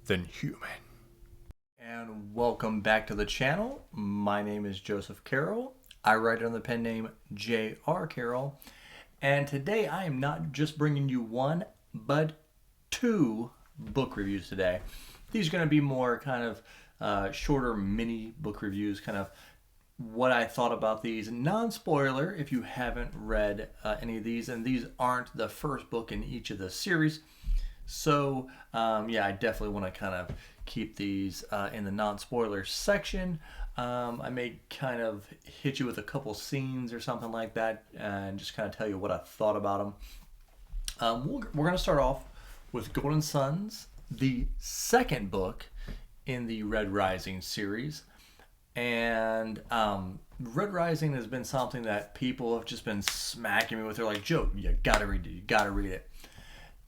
than human. And welcome back to the channel. My name is Joseph Carroll. I write under the pen name J.R. Carroll. And today I am not just bringing you one, but two book reviews today. These are going to be more kind of shorter mini book reviews, kind of what I thought about these. Non-spoiler if you haven't read any of these, and these aren't the first book in each of the series. So yeah, I definitely want to kind of keep these in the non-spoiler section. I may kind of hit you with a couple scenes or something like that and just kind of tell you what I thought about them. We're going to start off with Golden Sons, the second book in the Red Rising series. And Red Rising has been something that people have just been smacking me with. They're like, Joe, you gotta read it, you gotta read it.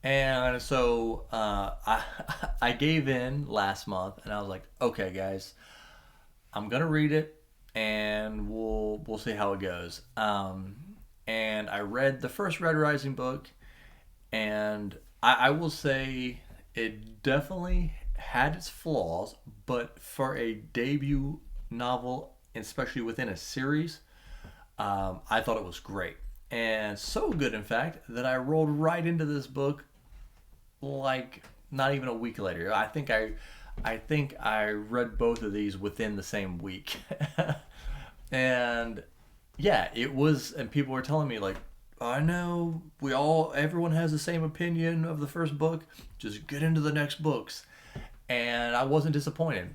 And so I gave in last month, and I was like, okay, guys, I'm gonna read it, and we'll see how it goes. And I read the first Red Rising book, and I will say it definitely had its flaws, but for a debut novel, especially within a series, I thought it was great. And so good, in fact, that I rolled right into this book like not even a week later. I think I read both of these within the same week. And yeah, it was, and people were telling me like, I know everyone has the same opinion of the first book. Just get into the next books. And I wasn't disappointed.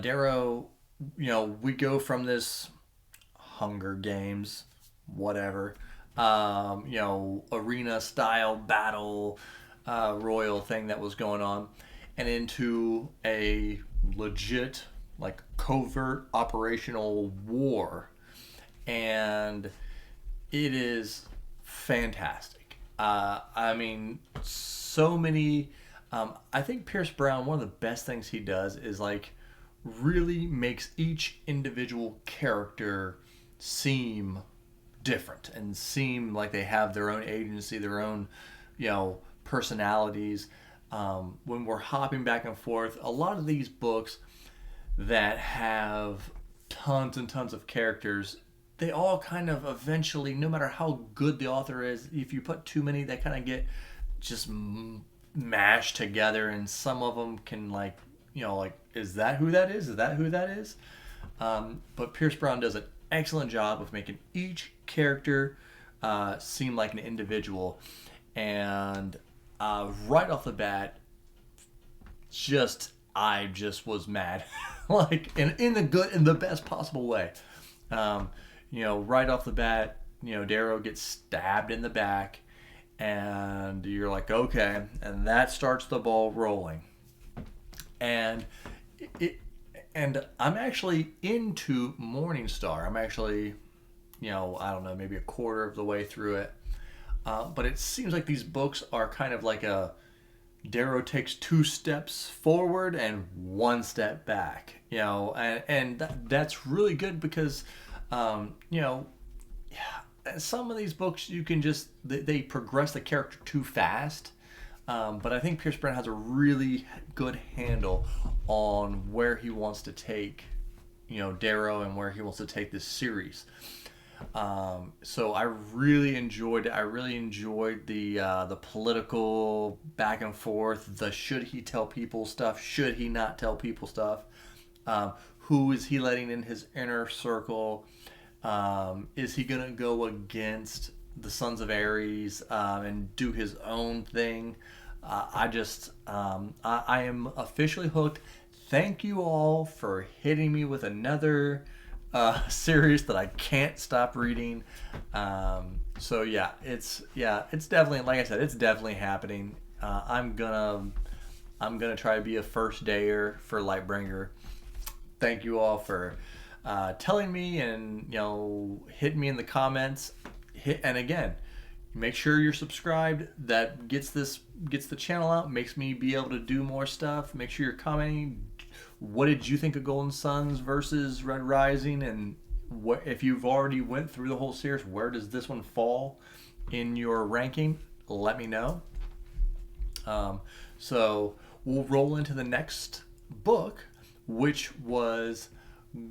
Darrow, we go from this Hunger Games, whatever, arena style battle royal thing that was going on, and into a legit, like, covert operational war. And it is fantastic. I mean, so many. I think Pierce Brown, one of the best things he does is like really makes each individual character seem different and seem like they have their own agency, their own, personalities. When we're hopping back and forth, a lot of these books that have tons and tons of characters, they all kind of eventually, no matter how good the author is, if you put too many, they kind of get just mashed together, and some of them can like, is that who that is? Is that who that is? But Pierce Brown does an excellent job of making each character seem like an individual. And right off the bat, I just was mad, like in the best possible way. Right off the bat, Darrow gets stabbed in the back, and you're like, okay, and that starts the ball rolling. And I'm actually into Morningstar. I'm actually, I don't know, maybe a quarter of the way through it. But it seems like these books are kind of like Darrow takes 2 steps forward and 1 step back, and that's really good because, some of these books you can just, they progress the character too fast. But I think Pierce Brown has a really good handle on where he wants to take, Darrow, and where he wants to take this series. So I really enjoyed it. I really enjoyed the political back and forth. The should he tell people stuff? Should he not tell people stuff? Who is he letting in his inner circle? Is he gonna go against the Sons of Ares and do his own thing? I am officially hooked. Thank you all for hitting me with another series that I can't stop reading. So yeah, it's definitely, like I said, it's definitely happening. I'm gonna try to be a first dayer for Lightbringer. Thank you all for telling me, and hitting me in the comments. And again, make sure you're subscribed. That gets the channel out, makes me be able to do more stuff. Make sure you're commenting. What did you think of Golden Sons versus Red Rising? And what, if you've already went through the whole series, where does this one fall in your ranking? Let me know. So we'll roll into the next book, which was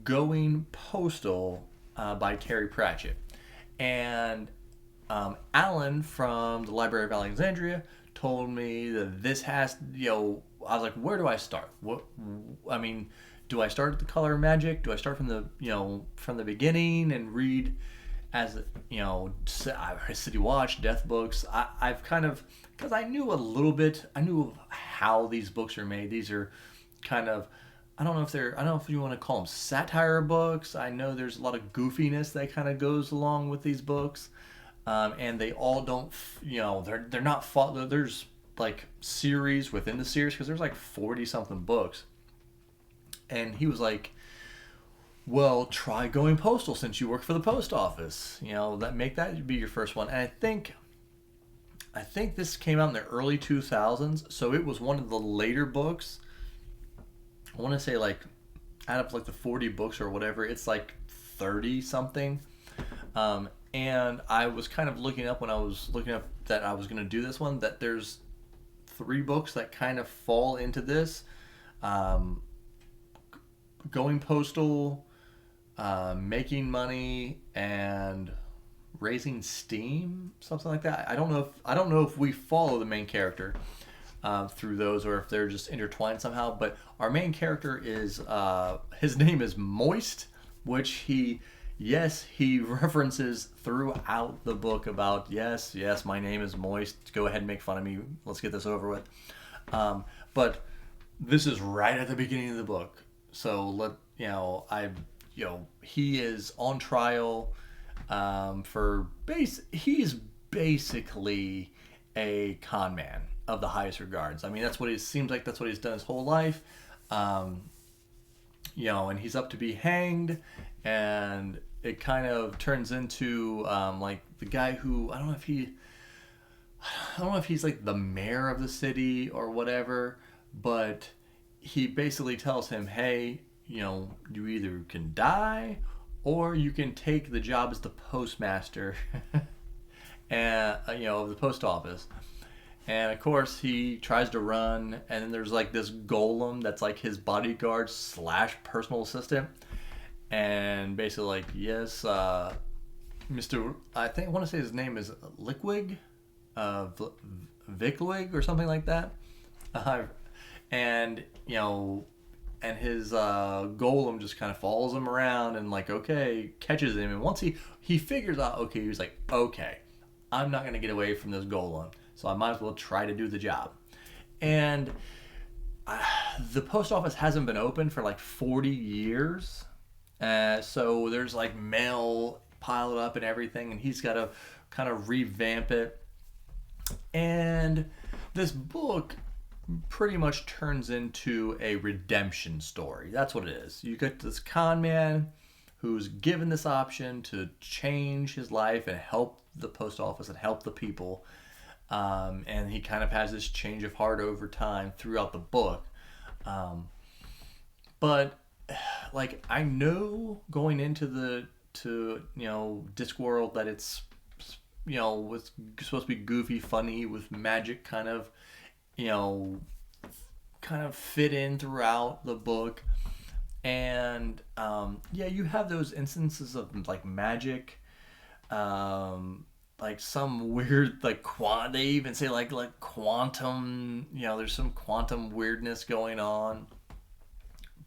Going Postal by Terry Pratchett. And Alan from the Library of Alexandria told me that this has, I was like, where do I start? I mean, do I start at the Color of Magic? Do I start from the beginning and read as, City Watch, Death Books? I've kind of, because I knew a little bit, I knew how these books are made. These are kind of, I don't know if you want to call them satire books. I know there's a lot of goofiness that kind of goes along with these books. And they all don't, they're not there's like series within the series, because there's like 40 something books. And he was like, well, try Going Postal since you work for the post office. Make that be your first one. And I think this came out in the early 2000s, so it was one of the later books. I want to say, like, add up like the 40 books or whatever, it's like 30 something. And I was kind of looking up when I was looking up that I was going to do this one, that there's 3 books that kind of fall into this. Going Postal, Making Money, and Raising Steam, something like that. I don't know if we follow the main character through those, or if they're just intertwined somehow. But our main character is his name is Moist, which he references throughout the book about, yes, my name is Moist. Go ahead and make fun of me. Let's get this over with. But this is right at the beginning of the book. So he is on trial he's basically a con man of the highest regards. I mean, that's what seems like. That's what he's done his whole life. And he's up to be hanged, and it kind of turns into like the guy who I don't know if he's like the mayor of the city or whatever, but he basically tells him, hey, you either can die or you can take the job as the postmaster and of the post office. And of course he tries to run, and then there's like this golem that's like his bodyguard / personal assistant, and basically like, yes, Mr. I want to say his name is Lickwig, Vickwig or something like that. And and his golem just kind of follows him around and like, okay, catches him. And once he figures out, okay, he's like, okay, I'm not going to get away from this golem, so I might as well try to do the job. And the post office hasn't been open for like 40 years. So there's like mail piled up and everything, and he's got to kind of revamp it. And this book pretty much turns into a redemption story. That's what it is. You get this con man who's given this option to change his life and help the post office and help the people. And he kind of has this change of heart over time throughout the book. But like, I know going into Discworld that it's it's supposed to be goofy, funny, with magic kind of fit in throughout the book. And you have those instances of like magic, like some weird like they even say like quantum, there's some quantum weirdness going on.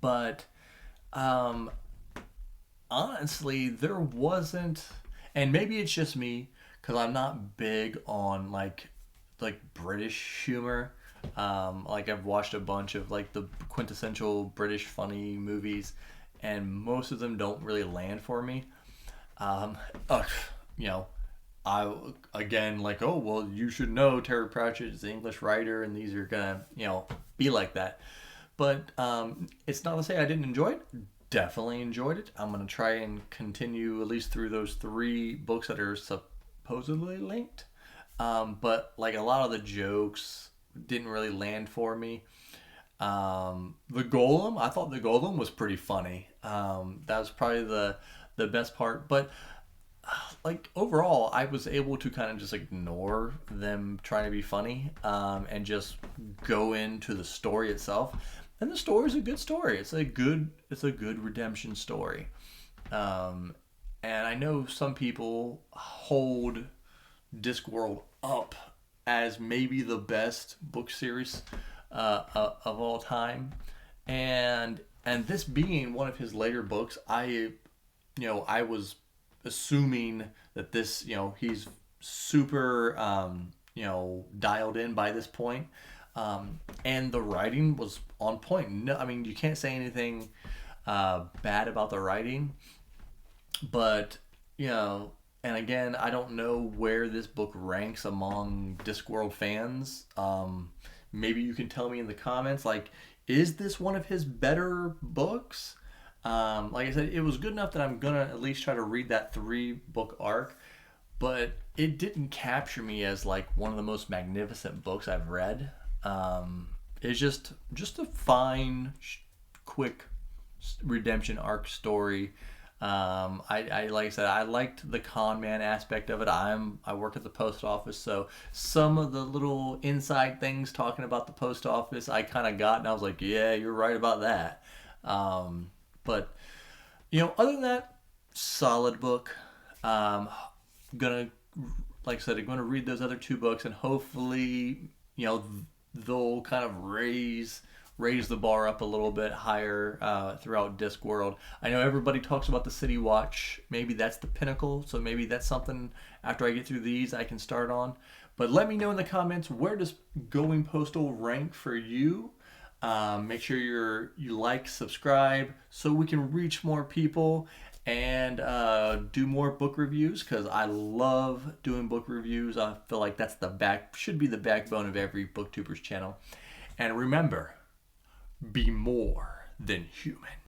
But honestly, there wasn't, and maybe it's just me because I'm not big on like British humor. Like, I've watched a bunch of like the quintessential British funny movies, and most of them don't really land for me. I again, like, oh well, you should know Terry Pratchett is the English writer, and these are gonna be like that. But it's not to say I didn't enjoy it. Definitely enjoyed it. I'm gonna try and continue at least through those 3 books that are supposedly linked. But like, a lot of the jokes didn't really land for me. The golem, I thought the golem was pretty funny. That was probably the best part. But like overall, I was able to kind of just ignore them trying to be funny, and just go into the story itself. And the story is a good story. It's a good redemption story. Um, and I know some people hold Discworld up as maybe the best book series of all time, and this being one of his later books, I was assuming that this, he's super, dialed in by this point. And the writing was on point. No, I mean, you can't say anything bad about the writing, but, and again, I don't know where this book ranks among Discworld fans. Maybe you can tell me in the comments, like, is this one of his better books? Like I said, it was good enough that I'm gonna at least try to read that 3 book arc, but it didn't capture me as like one of the most magnificent books I've read. It's just a fine, quick redemption arc story. I like I said, I liked the con man aspect of it. I work at the post office, so some of the little inside things talking about the post office I kind of got, and I was like, yeah, you're right about that. But other than that, solid book. Gonna, like I said, I'm gonna read those other 2 books, and hopefully, they'll kind of raise the bar up a little bit higher throughout Discworld. I know everybody talks about the City Watch. Maybe that's the pinnacle. So maybe that's something after I get through these I can start on. But let me know in the comments, where does Going Postal rank for you? Make sure you like, subscribe, so we can reach more people and do more book reviews, because I love doing book reviews. I feel like that's should be the backbone of every BookTubers channel. And remember, be more than human.